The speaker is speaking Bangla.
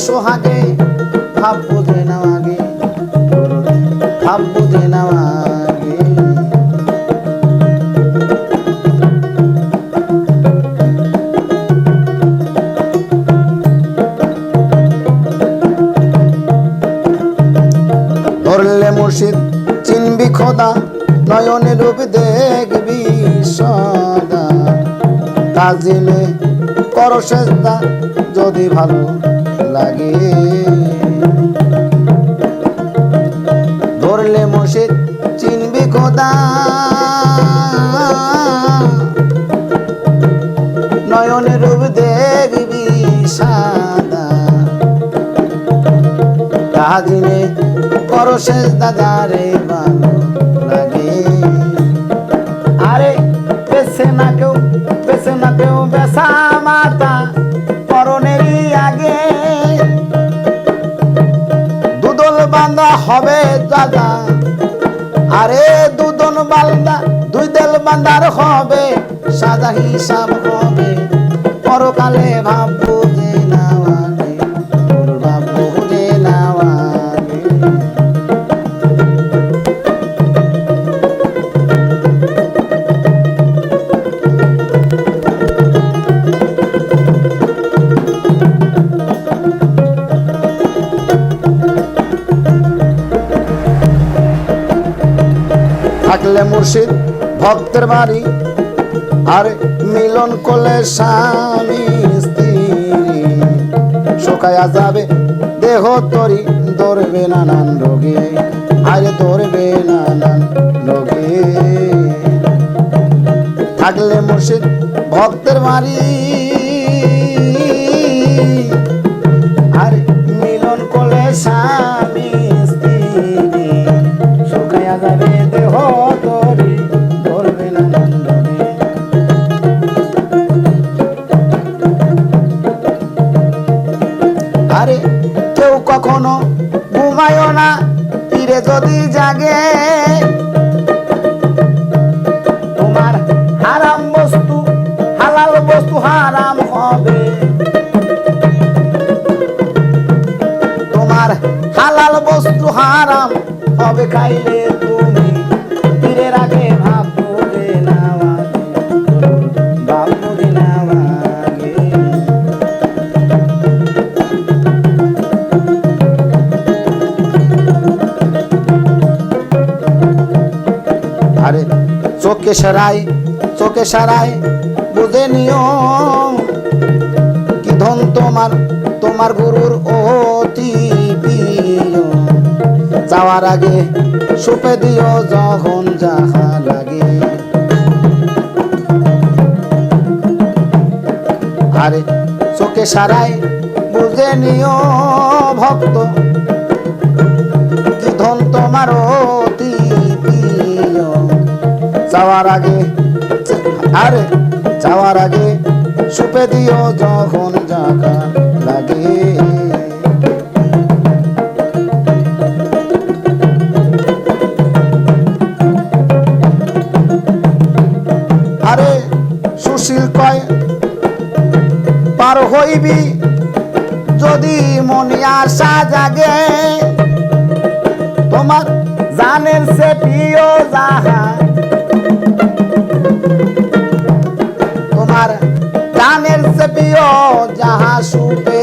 সোহাগে ভাব বুঝে নাও আগে, ভাব বুঝে নাও আগে। ধরলে মুর্শিদ চিনবি খোদা, নয়নে রূপ দেখবি সদা। তাজিমে করো সেজদা যদি ভালো লাগে। ধরলে মুর্শিদ চিনবি খোদা, নয়নে রূপ দেখবি সাদা। তাজিমে করো সেজদা যারে ভালো লাগে। আরে বেছে না কেউ, বেছে না কেউ বেসা মাতা করণেরই আগে। দুদল বান্দা হবে দাদা, আরে দুদল বান্দা, দুই দল বান্দার হবে সাদা হিসাব হবে। পরকালে ভাব বুঝে নাও আগে, ভাব বুঝে নাও আগে। থাকলে মুর্শিদ ভক্তের বাড়ি, আর মিলন করলে স্বামী স্ত্রী। শুকায়া যাবে দেহ তরি, ধরবে নানান রোগে, আরে ধরবে নানান রোগে। থাকলে মুর্শিদ ভক্তের বাড়ি, আর মিলন করলে স্বামী স্ত্রী। শুকায়া যাবে দেহ তরি, ধরবে নানান রোগে। আরে কেউ কখনো ঘুমায়ও না, তীরে যদি জাগে। তোমার হারাম বস্তু হালাল বস্তু হারাম হবে। তোমার হালাল বস্তু হারাম হবে খাইলে তুমি। তীরের আগে ভাব বুঝে নাও আগে, ভাব বুঝে নাও আগে। আরে চোখে সারাই, চোখে সারাই বুঝে নিয়ম। কি ধন তোমার, তোমার গুরুর অতি প্রিয়। যাওয়ার আগে সুপে দিও যখন যাহা লাগে। আরে চোখে সারাই বুঝে নিও ভক্ত, কি ধন তোমার অতি প্রিয়। যাওয়ার আগে, আরে যাওয়ার আগে সুপে দিও যখন যাহা লাগে। আরে সুশীল কয় পার হইবি যদি মনে আশা জাগে। তোমার জানের সে প্রিয় যাহা, তোমার জানের সে প্রিয় যাহা সুপে